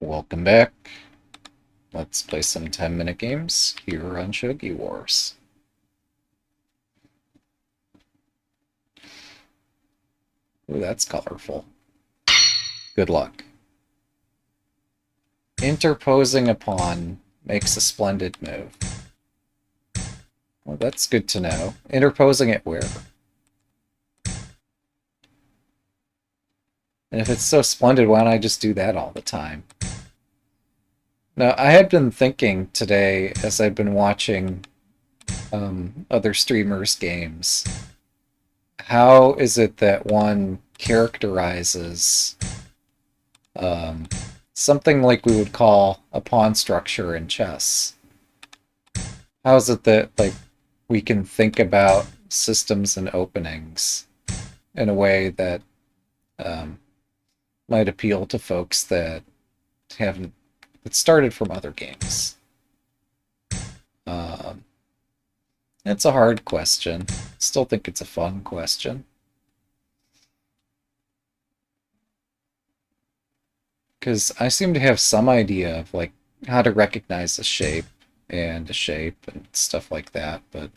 Welcome back. Let's play some 10-minute games here on Shogi Wars. Ooh, that's colorful. Good luck. Interposing a pawn makes a splendid move. Well, that's good to know. Interposing it where? And if it's so splendid, why don't I just do that all the time? Now, I had been thinking today, as I've been watching other streamers' games, how is it that one characterizes something like we would call a pawn structure in chess? How is it that we can think about systems and openings in a way that um, might appeal to folks that haven't that started from other games? Um, it's a hard question. Still think it's a fun question. Because I seem to have some idea of how to recognize a shape and stuff like that, but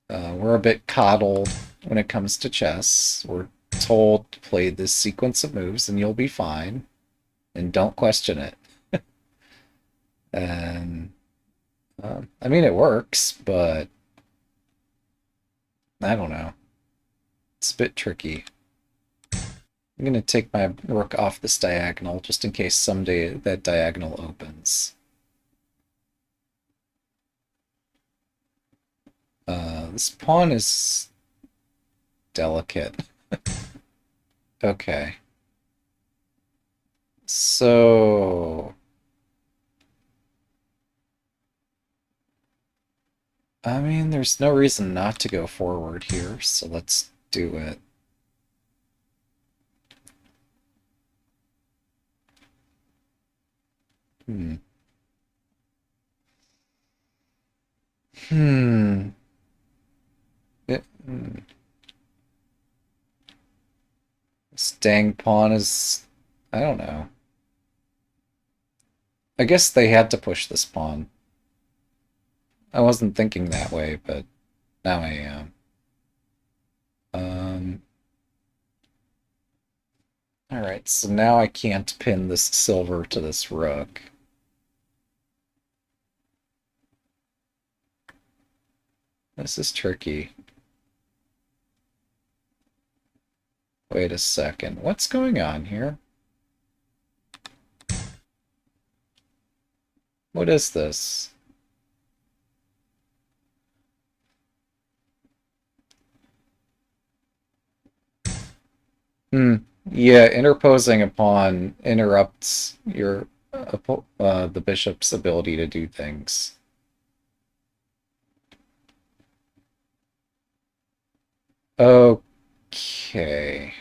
we're a bit coddled when it comes to chess. We're told to play this sequence of moves and you'll be fine, and don't question it. And I mean, it works, but I don't know. It's a bit tricky. I'm going to take my rook off this diagonal just in case someday that diagonal opens. This pawn is delicate. Okay. So... I mean, there's no reason not to go forward here, so let's do it. Hmm. Hmm. This dang pawn is... I don't know. I guess they had to push this pawn. I wasn't thinking that way, but now I am. Alright, so now I can't pin this silver to this rook. This is tricky. Wait a second. What's going on here? What is this? Yeah, interposing a pawn interrupts the bishop's ability to do things. Okay.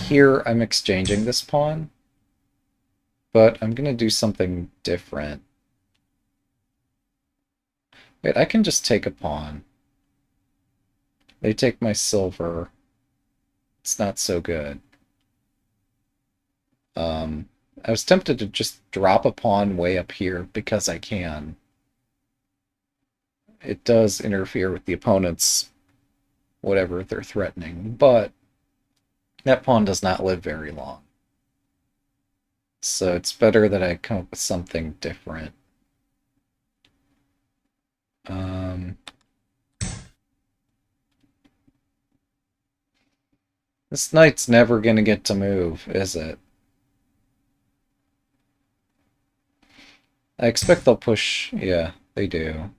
Here I'm exchanging this pawn, but I'm gonna do something different. Wait, I can just take a pawn. They take my silver. It's not so good. I was tempted to just drop a pawn way up here because I can. It does interfere with the opponent's whatever they're threatening, but that pawn does not live very long. So it's better that I come up with something different. This knight's never gonna get to move, is it? I expect they'll push... Yeah, they do.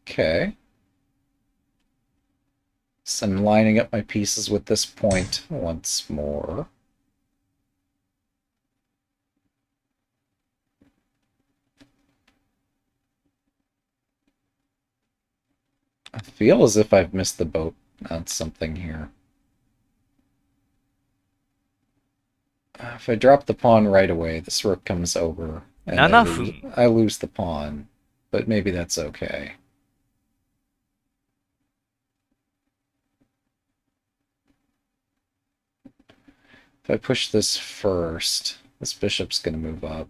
Okay. So I'm lining up my pieces with this point once more. I feel as if I've missed the boat on something here. If I drop the pawn right away, this rook comes over. And 7分。I lose the pawn, but maybe that's okay. If I push this first, this bishop's going to move up.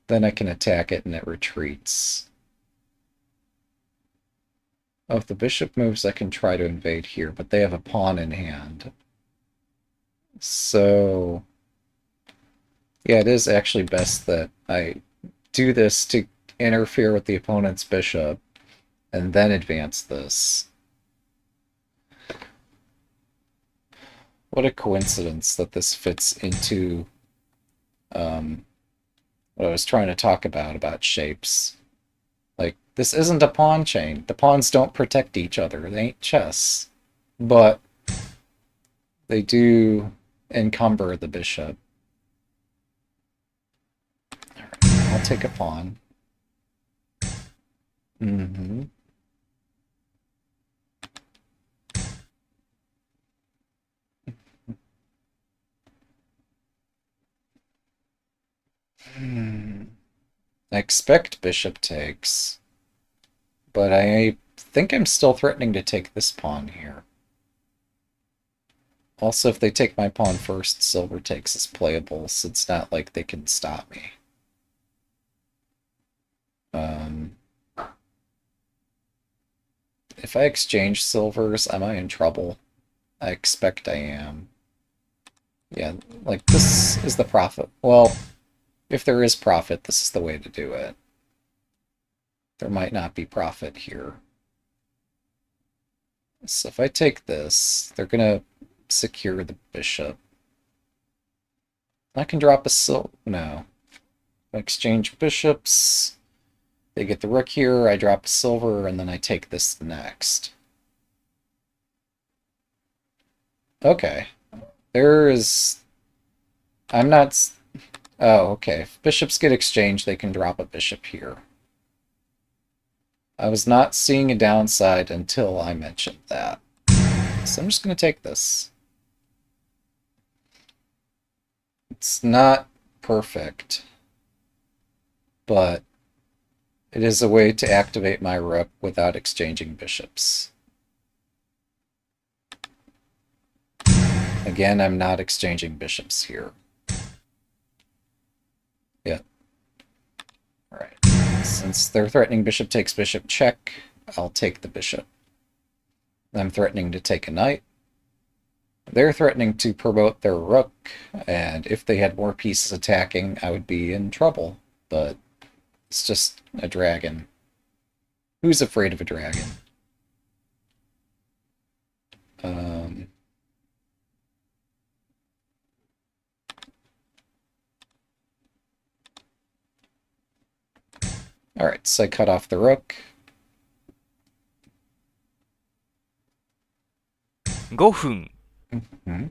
Then I can attack it and it retreats. Oh, if the bishop moves, I can try to invade here, but they have a pawn in hand. So, yeah, it is actually best that I do this to interfere with the opponent's bishop and then advance this. What a coincidence that this fits into what I was trying to talk about shapes. Like, this isn't a pawn chain. The pawns don't protect each other. They ain't chess. But they do encumber the bishop. Alright, I'll take a pawn. Mm-hmm. I expect bishop takes, but I think I'm still threatening to take this pawn here. Also, if they take my pawn first, silver takes is playable, so it's not like they can stop me. If I exchange silvers, am I in trouble? I expect I am. Yeah, like, this is the profit. Well, if there is profit, this is the way to do it. There might not be profit here. So if I take this, they're gonna secure the bishop. I can drop a no. I exchange bishops. They get the rook here, I drop a silver, and then I take this next. Okay. There is... I'm not... Oh, okay. If bishops get exchanged, they can drop a bishop here. I was not seeing a downside until I mentioned that. So I'm just going to take this. It's not perfect, but it is a way to activate my rook without exchanging bishops. Again, I'm not exchanging bishops here. Yeah. Alright. Since they're threatening bishop takes bishop check, I'll take the bishop. I'm threatening to take a knight. They're threatening to promote their rook, and if they had more pieces attacking, I would be in trouble. But it's just a dragon. Who's afraid of a dragon? Um, Alright, so I cut off the rook. 5分。Hmm.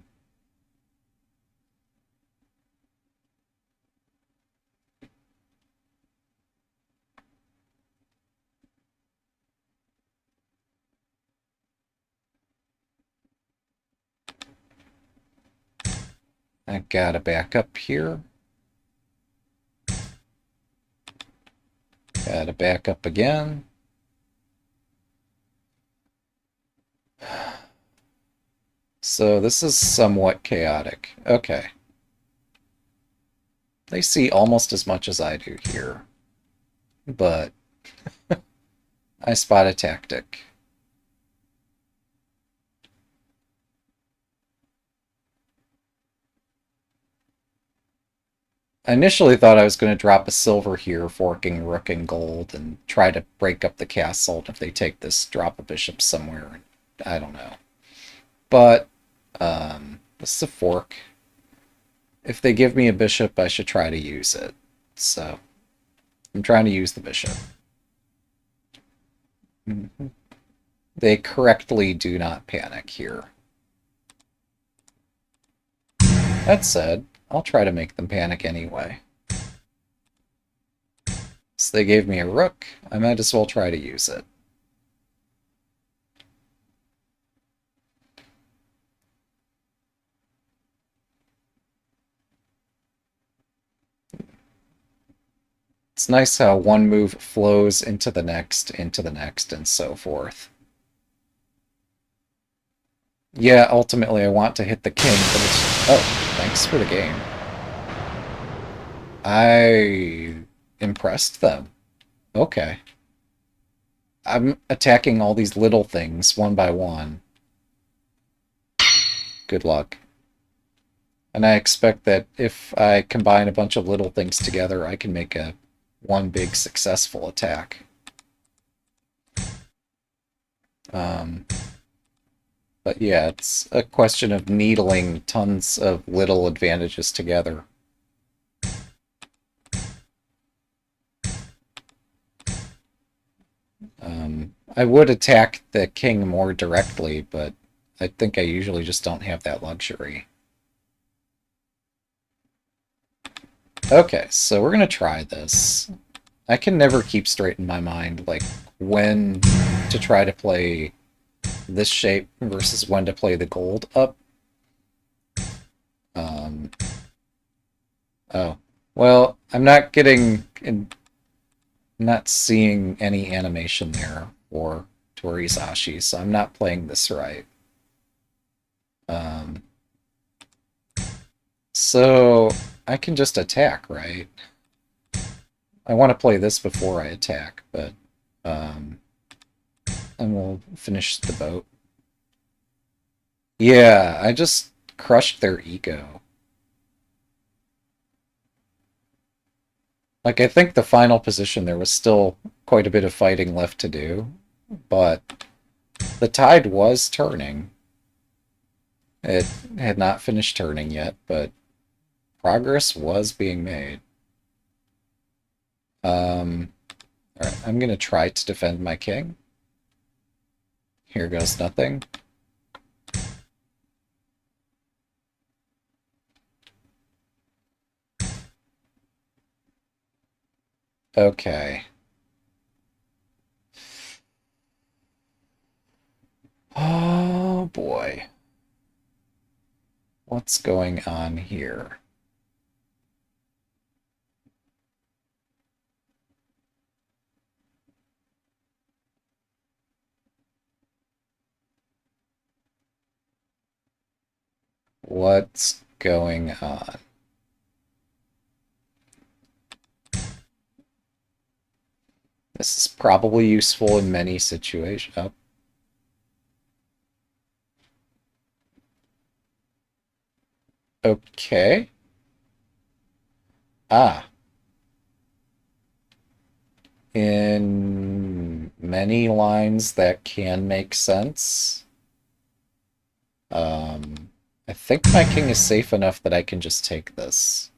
I gotta back up here. Gotta back up again. So this is somewhat chaotic. Okay. They see almost as much as I do here. But I spot a tactic. I initially thought I was going to drop a silver here, forking rook and gold, and try to break up the castle. And if they take this, drop a bishop somewhere. I don't know. But this is a fork. If they give me a bishop, I should try to use it. So I'm trying to use the bishop. Mm-hmm. They correctly do not panic here. That said, I'll try to make them panic anyway. So they gave me a rook, I might as well try to use it. It's nice how one move flows into the next, and so forth. Yeah, ultimately I want to hit the king, but it's... Oh, thanks for the game. I impressed them. Okay. I'm attacking all these little things one by one. Good luck. And I expect that if I combine a bunch of little things together, I can make a one big successful attack. But yeah, it's a question of needling tons of little advantages together. I would attack the king more directly, but I think I usually just don't have that luxury. Okay, so we're gonna try this. I can never keep straight in my mind, like, when to try to play this shape versus when to play the gold up. Oh. Well, I'm not not seeing any animation there for Torizashi, so I'm not playing this right. So I can just attack, right? I want to play this before I attack, but and we'll finish the boat. Yeah, I just crushed their ego. Like, I think the final position there was still quite a bit of fighting left to do, but the tide was turning. It had not finished turning yet, but progress was being made. Alright, I'm gonna try to defend my king. Here goes nothing. Okay. Oh boy. What's going on here? What's going on? This is probably useful in many situations. Oh. Okay. Ah. In many lines that can make sense. I think my king is safe enough that I can just take this.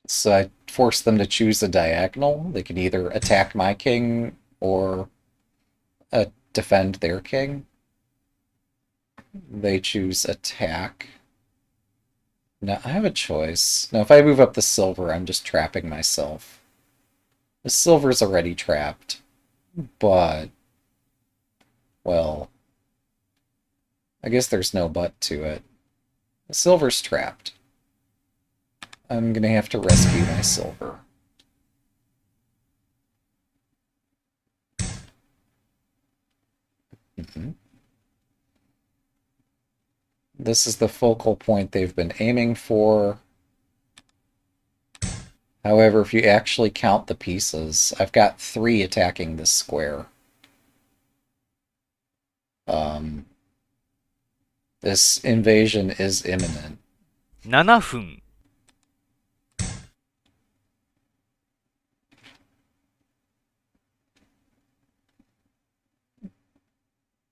So I force them to choose a diagonal. They can either attack my king or defend their king. They choose attack. Now I have a choice. Now if I move up the silver, I'm just trapping myself. The silver's already trapped, but, well, I guess there's no but to it. The silver's trapped. I'm gonna have to rescue my silver. This is the focal point they've been aiming for. However, if you actually count the pieces, I've got 3 attacking this square. This invasion is imminent. 7分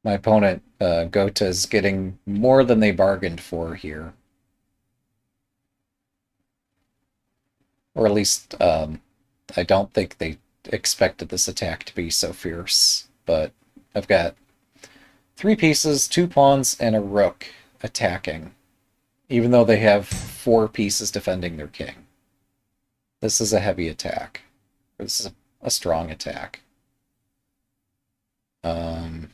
My opponent, Gota, is getting more than they bargained for here. Or at least, I don't think they expected this attack to be so fierce, but I've got 3 pieces, 2 pawns, and a rook attacking, even though they have 4 pieces defending their king. This is a heavy attack. This is a strong attack. If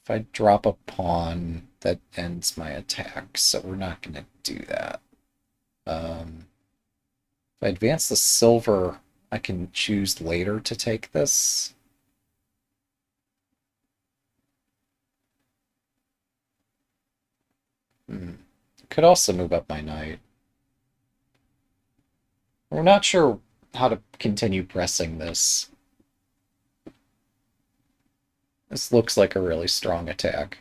I drop a pawn, that ends my attack, so we're not going to do that. If I advance the silver, I can choose later to take this. Could also move up my knight. We're not sure how to continue pressing this. This looks like a really strong attack.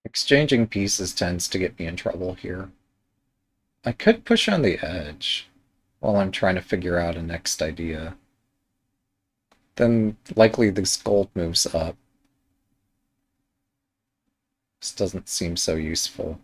Exchanging pieces tends to get me in trouble here. I could push on the edge while I'm trying to figure out a next idea. Then likely this gold moves up. This doesn't seem so useful.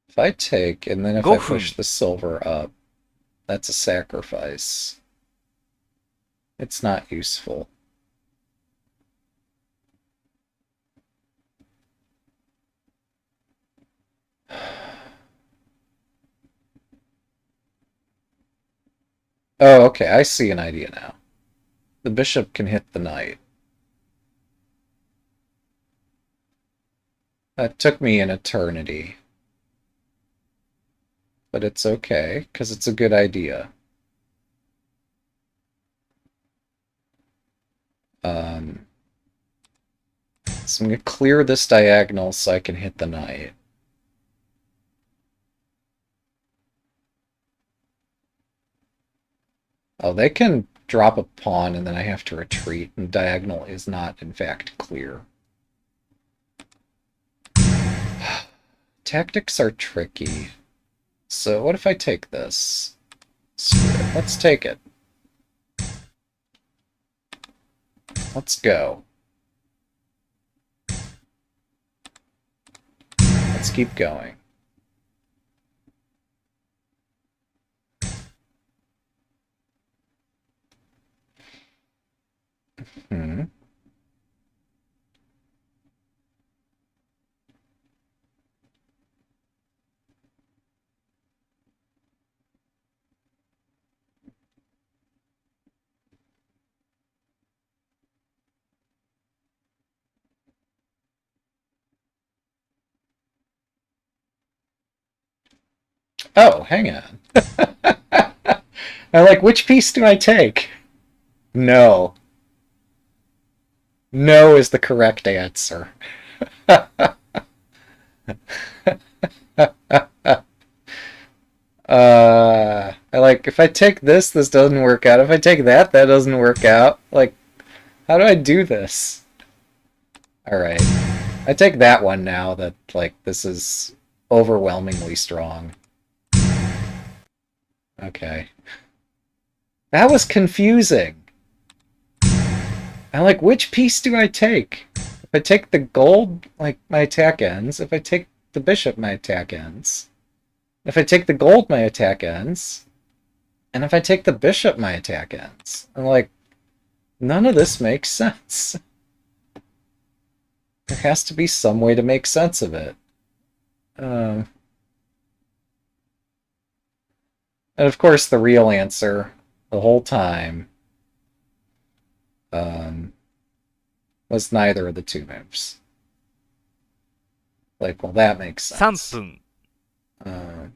If I take, and then if I push the silver up, that's a sacrifice. It's not useful. Oh, okay, I see an idea now. The bishop can hit the knight. That took me an eternity. But it's okay, because it's a good idea. So I'm going to clear this diagonal so I can hit the knight. Oh, they can drop a pawn and then I have to retreat, and diagonal is not, in fact, clear. Tactics are tricky. So what if I take this? Let's take it. Let's go. Let's keep going. Oh, hang on. I'm like, which piece do I take? No. No is the correct answer. I like, if I take this, this doesn't work out. If I take that, that doesn't work out. Like, how do I do this? Alright. I take that one now that, like, this is overwhelmingly strong. Okay. That was confusing. I'm like, which piece do I take? If I take the gold, like, my attack ends. If I take the bishop, my attack ends. If I take the gold, my attack ends. And if I take the bishop, my attack ends. I'm like, none of this makes sense. There has to be some way to make sense of it. And of course, the real answer, the whole time, was neither of the two moves. Like, well, that makes 3 sense. 分、 Uh,2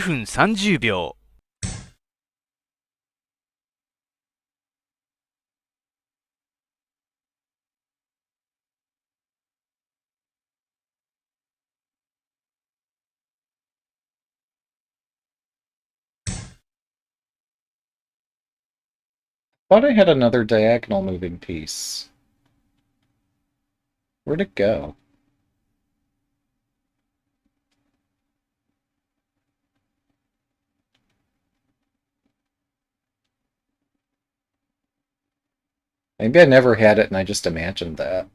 分30秒。thought I had another diagonal moving piece. Where'd it go? Maybe I never had it and I just imagined that.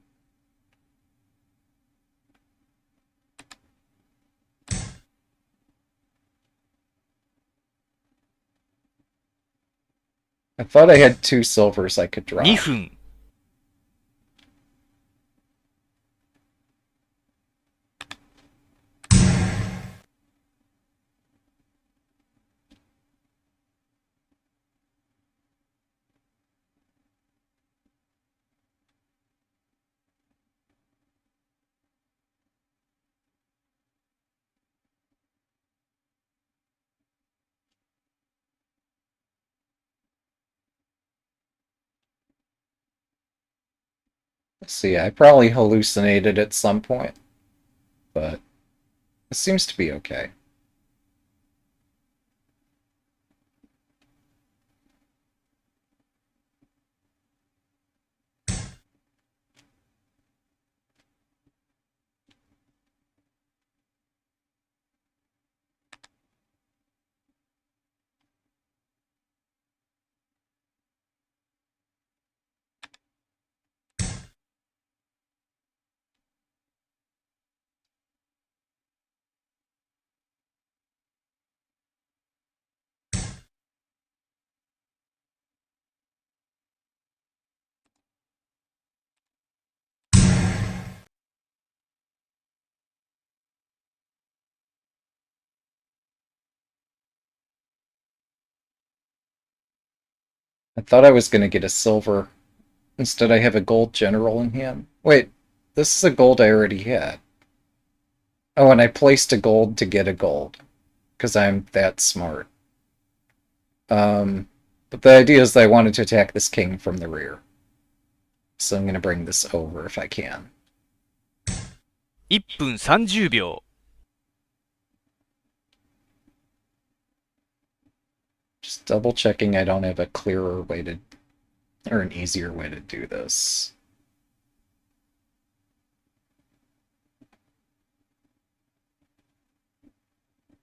I thought I had 2 silvers I could drop. 2分、 See, I probably hallucinated at some point, but it seems to be okay. I thought I was going to get a silver. Instead, I have a gold general in hand. Wait, this is a gold I already had. Oh, and I placed a gold to get a gold, because I'm that smart. But the idea is that I wanted to attack this king from the rear. So I'm going to bring this over if I can. 1分30秒。 Just double checking I don't have a clearer way to, or an easier way to do this.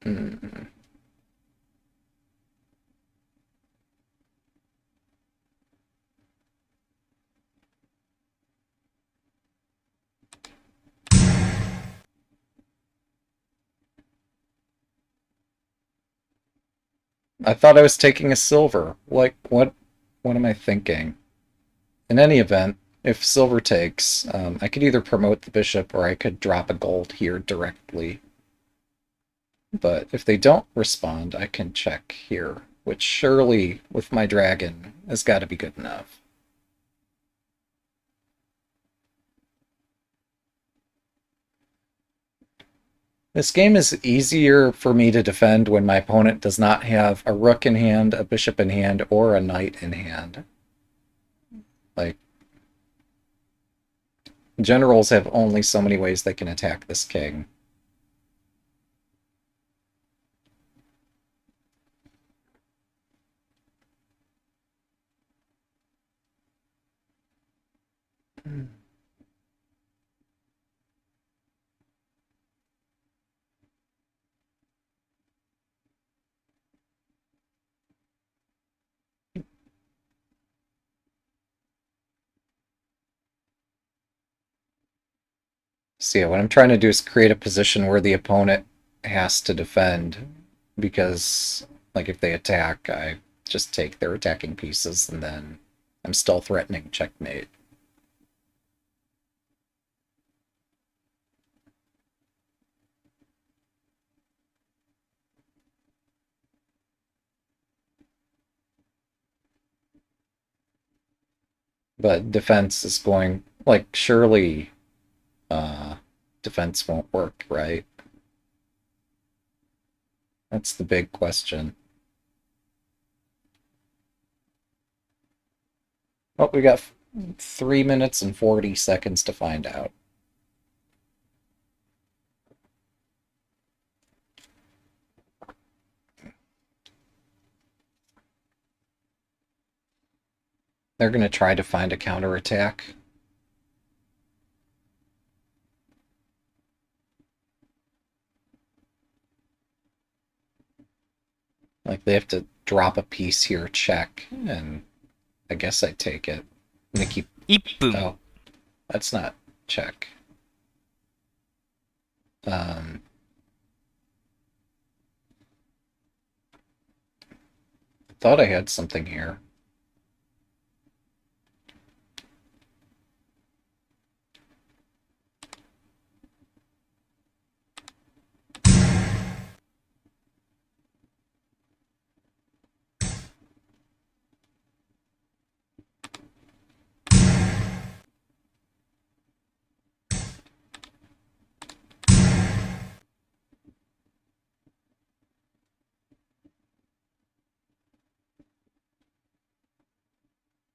Hmm. I thought I was taking a silver. Like, what am I thinking? In any event, if silver takes, I could either promote the bishop or I could drop a gold here directly. But if they don't respond, I can check here, which surely, with my dragon, has got to be good enough. This game is easier for me to defend when my opponent does not have a rook in hand, a bishop in hand, or a knight in hand. Like, generals have only so many ways they can attack this king. So yeah, what I'm trying to do is create a position where the opponent has to defend, because like if they attack, I just take their attacking pieces and then I'm still threatening checkmate. But defense is going, like, surely defense won't work, right? That's the big question. Oh, we got 3 minutes and 40 seconds to find out. They're going to try to find a counterattack. Like, they have to drop a piece here, check, and I guess I take it. They keep... 1分、Oh, that's not check. Um, thought I had something here.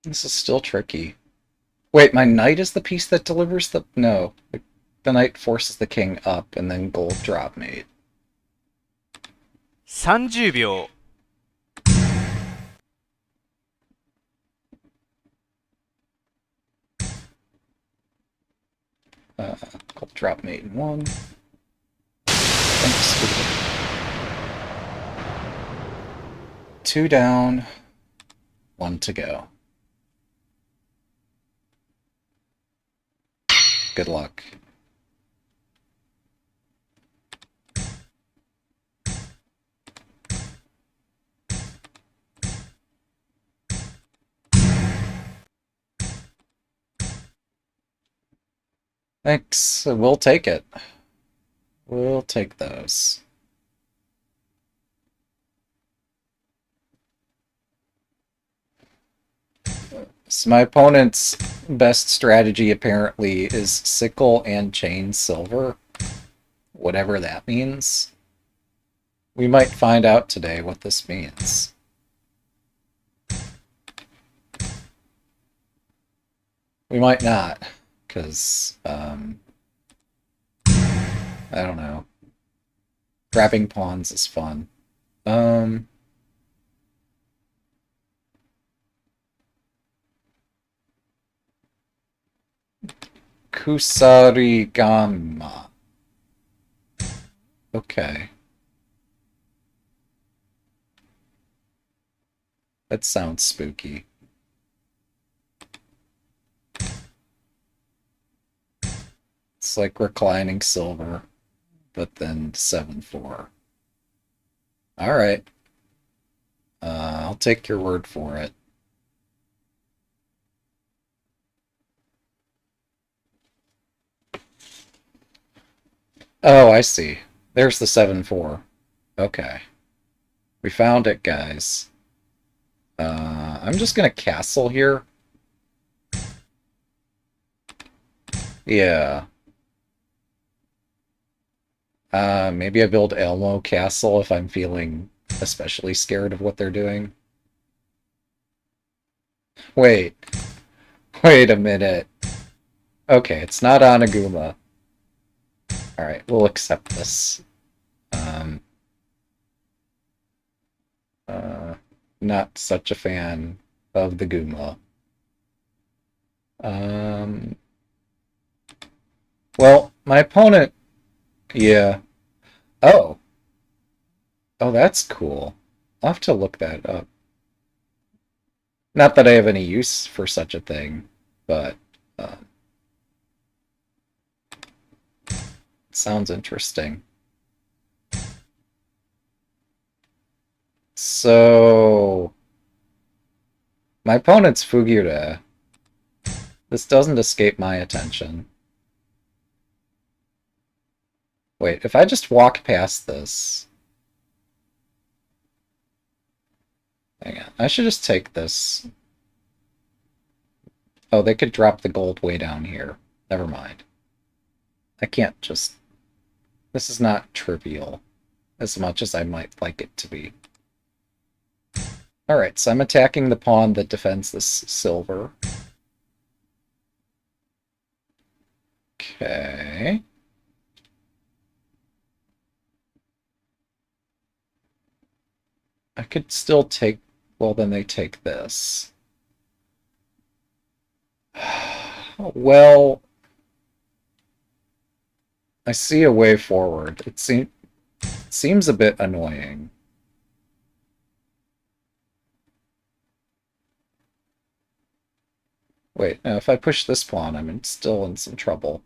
This is still tricky. Wait, my knight is the piece that delivers the... No. The knight forces the king up and then gold drop mate. 30秒。Gold drop mate in one. Thanks. 2 down. 1 to go. Good luck. Thanks. We'll take it. We'll take those. So my opponent's best strategy apparently is sickle and chain silver. Whatever that means. We might find out today what this means. We might not, because, I don't know. Grabbing pawns is fun. Kusarigama. Okay. That sounds spooky. It's like reclining silver, but then 7-4. Alright. I'll take your word for it. Oh, I see. There's the 7-4. Okay. We found it, guys. I'm just gonna castle here. Yeah. Maybe I build Elmo Castle if I'm feeling especially scared of what they're doing. Wait. Wait a minute. Okay, it's not Onaguma. Alright, we'll accept this. Not such a fan of the Guma. Well, my opponent... Yeah. Oh. Oh, that's cool. I'll have to look that up. Not that I have any use for such a thing, but... Sounds interesting. So, my opponent's Fugure. This doesn't escape my attention. Wait, if I just walk past this... Hang on, I should just take this. Oh, they could drop the gold way down here. Never mind. I can't just... This is not trivial as much as I might like it to be. Alright, so I'm attacking the pawn that defends this silver. Okay. I could still take... Well, then they take this. Well... I see a way forward. It seems a bit annoying. Wait, now if I push this pawn, still in some trouble.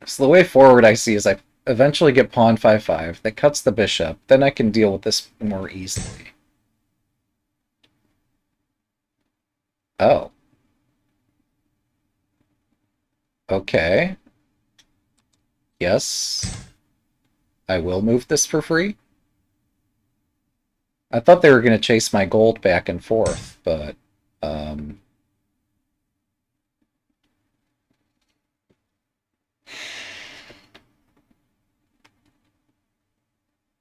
So the way forward I see is I eventually get pawn 5-5. That cuts the bishop. Then I can deal with this more easily. Oh. Okay. Yes. I will move this for free. I thought they were going to chase my gold back and forth, but...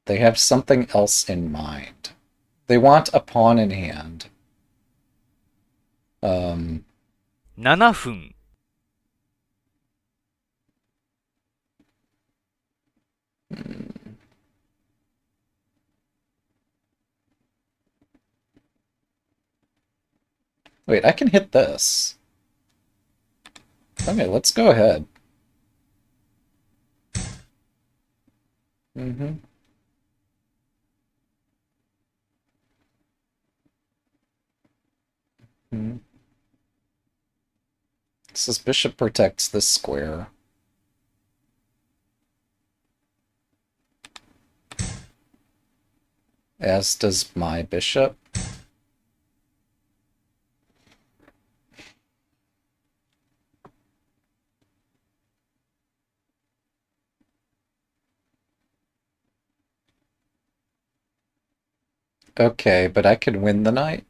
They have something else in mind. They want a pawn in hand. 7分。Wait, I can hit this. Okay, let's go ahead. Mm-hmm. Mm-hmm. So this bishop protects this square. As does my bishop. Okay, but I could win the knight.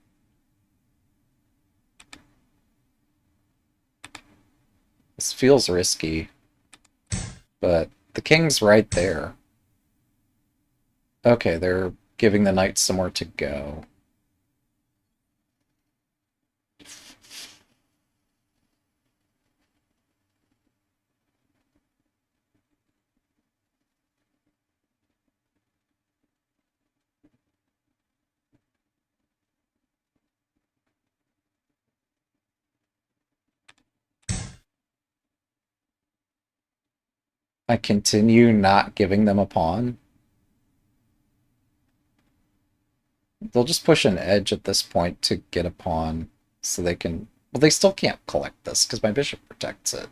This feels risky. But the king's right there. Okay, they're giving the knight somewhere to go. I continue not giving them a pawn. They'll just push an edge at this point to get a pawn so they can... Well, they still can't collect this because my bishop protects it. I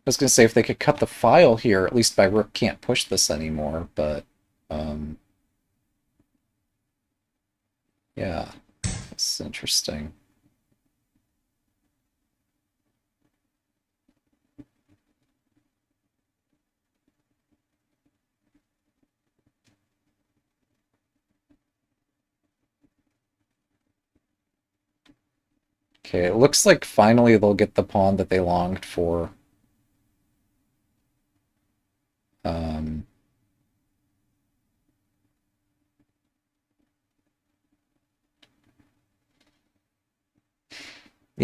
was going to say if they could cut the file here, at least my rook can't push this anymore, but... yeah, that's interesting. Okay, it looks like finally they'll get the pawn that they longed for. You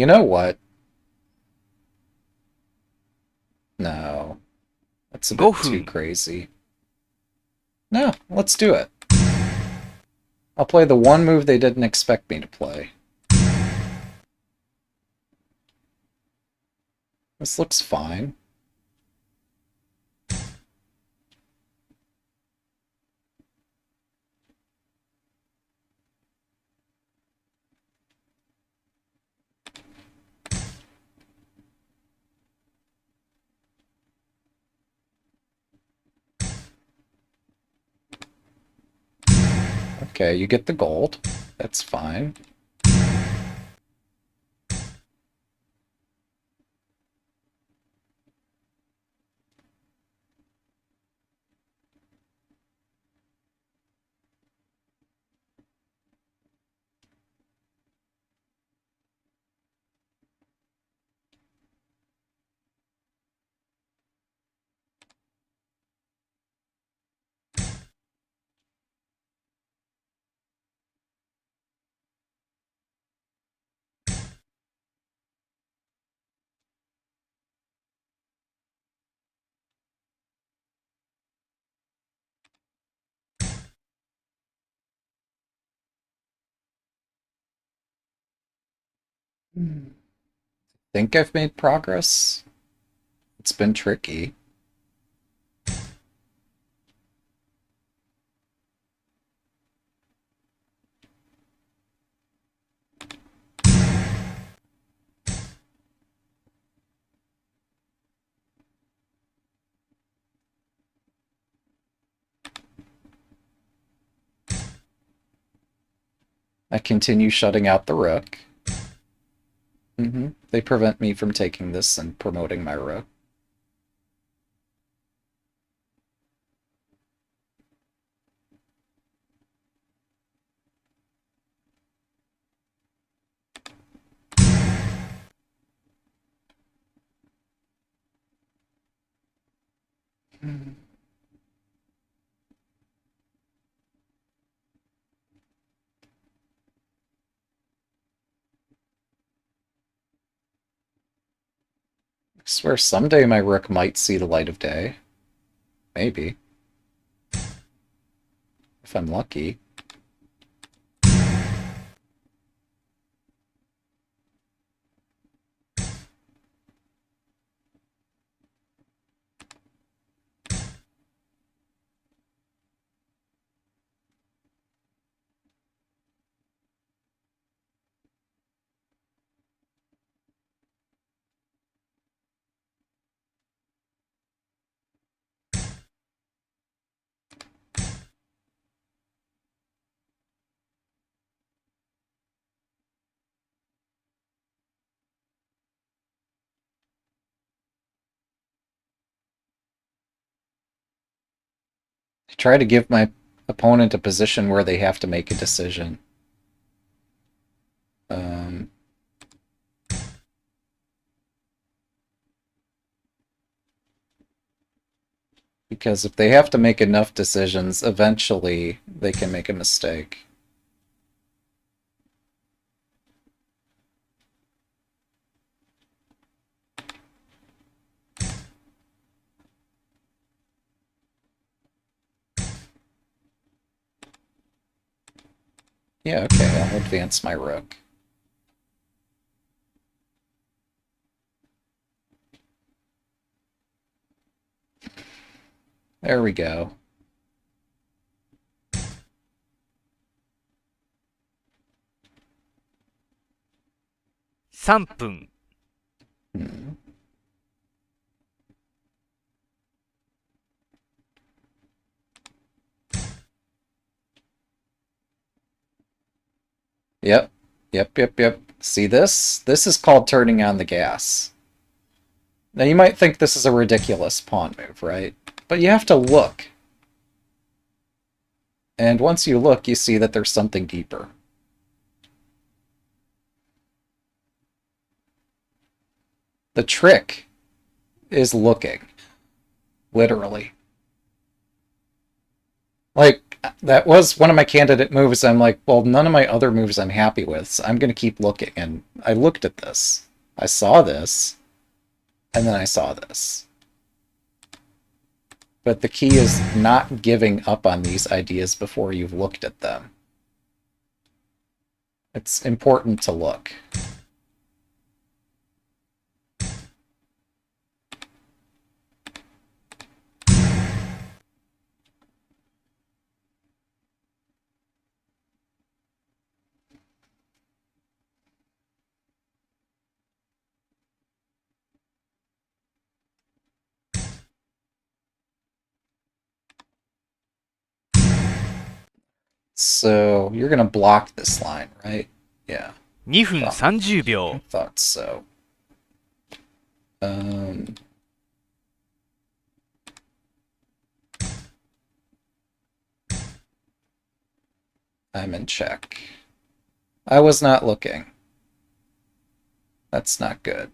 know what? No. That's a bit 5 too 分。crazy. No, let's do it. I'll play the one move they didn't expect me to play. This looks fine. Okay, you get the gold. That's fine. Think I've made progress. It's been tricky. I continue shutting out the rook. They prevent me from taking this and promoting my rook. I swear someday my rook might see the light of day. Maybe. If I'm lucky. I try to give my opponent a position where they have to make a decision. Because if they have to make enough decisions, eventually they can make a mistake. Yeah, okay, I'll advance my rook. There we go. $3分 Hmm. Yep. Yep. See this? This is called turning on the gas. Now you might think this is a ridiculous pawn move, right? But you have to look. And once you look, you see that there's something deeper. The trick is looking. Literally. Like, that was one of my candidate moves. I'm like, well, none of my other moves I'm happy with, so I'm going to keep looking. And I looked at this. I saw this. And then I saw this. But the key is not giving up on these ideas before you've looked at them. It's important to look. So you're gonna block this line, right? Yeah. 2分 Thought, 30 I 秒。 thought so. Um, I'm in check. I was not looking. That's not good.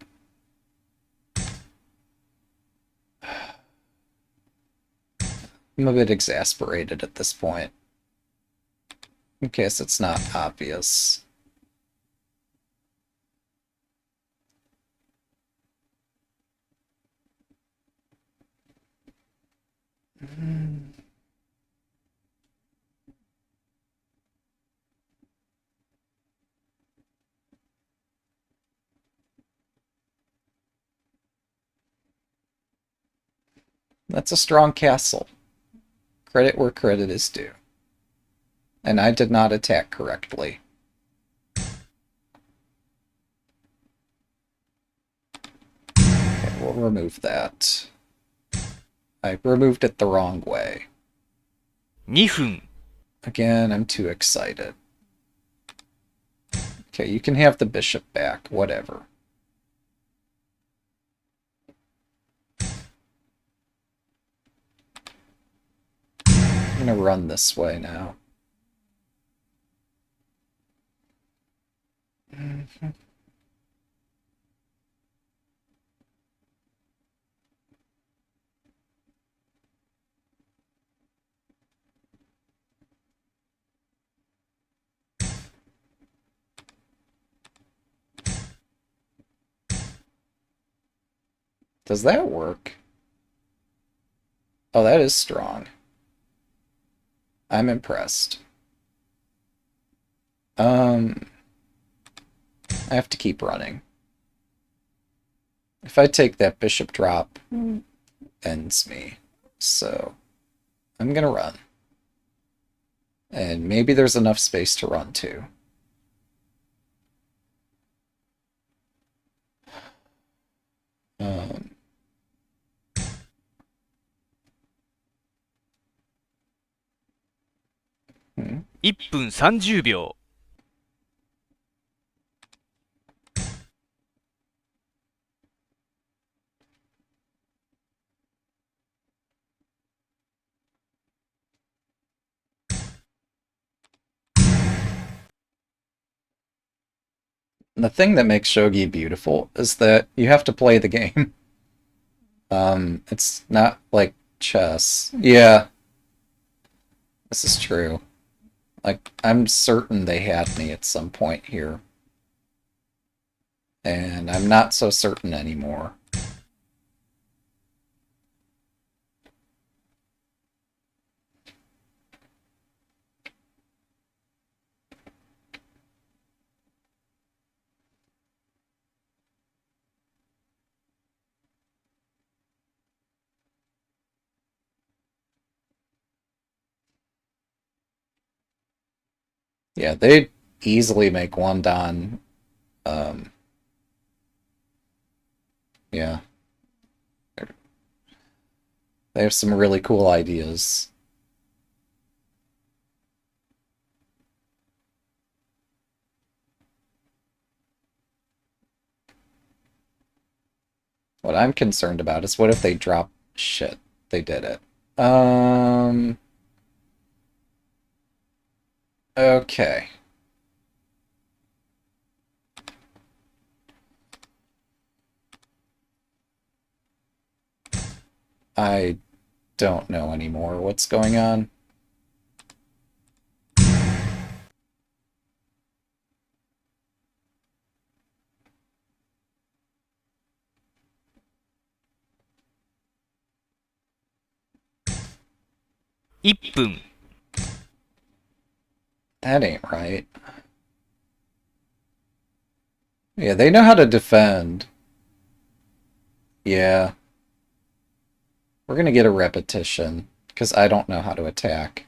I'm a bit exasperated at this point. In case it's not obvious. That's a strong castle. Credit where credit is due. And I did not attack correctly. Okay, we'll remove that. I removed it the wrong way. 2分 Again, I'm too excited. Okay, you can have the bishop back, whatever. I'm gonna run this way now. Does that work? Oh, that is strong. I'm impressed. I have to keep running. If I take that bishop drop, ends me. So, I'm gonna run. And maybe there's enough space to run to. Um, 1分30秒。 the thing that makes Shogi beautiful is that you have to play the game. It's not like chess. Yeah, this is true. Like, I'm certain they had me at some point here. And I'm not so certain anymore. Yeah, they'd easily make one Don. Um, yeah. They have some really cool ideas. What I'm concerned about is what if they drop shit? They did it. Okay. I don't know anymore what's going on.1分 That ain't right. Yeah, they know how to defend. Yeah. We're gonna get a repetition, because I don't know how to attack.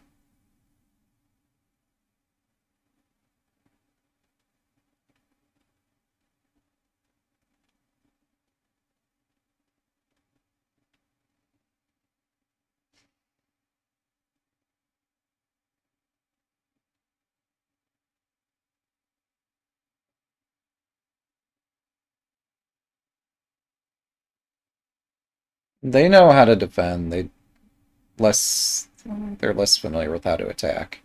They know how to defend. They're less familiar with how to attack.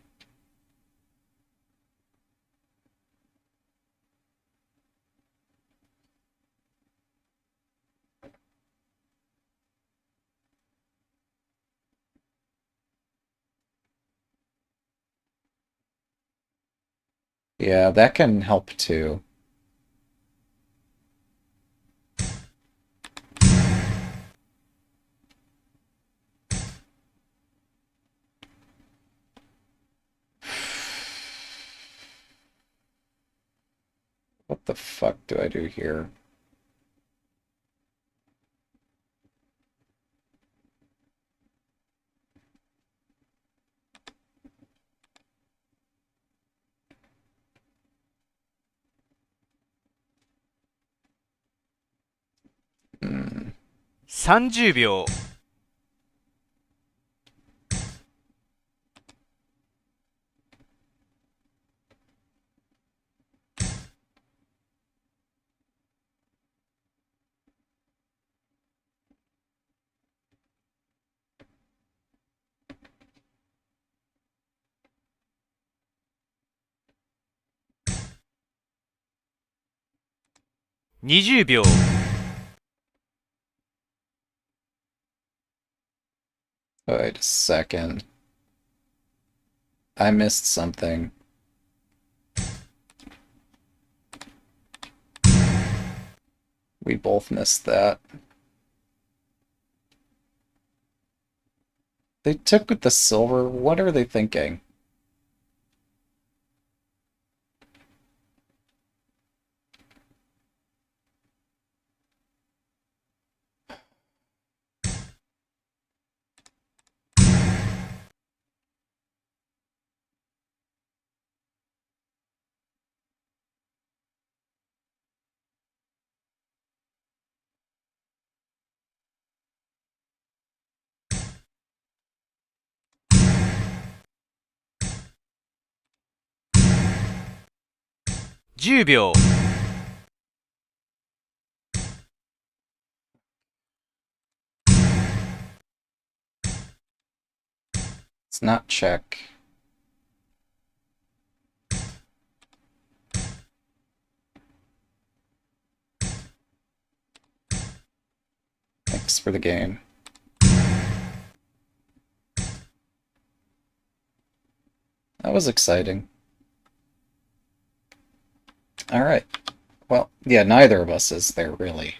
Yeah, that can help too. What the fuck do I do here? Hmm. 30秒。20秒。Wait a second. I missed something. We both missed that. They took with the silver. What are they thinking?10秒。It's not check. Thanks for the game. That was exciting. Alright. Well, yeah, neither of us is there, really.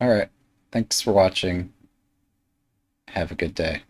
Alright. Thanks for watching. Have a good day.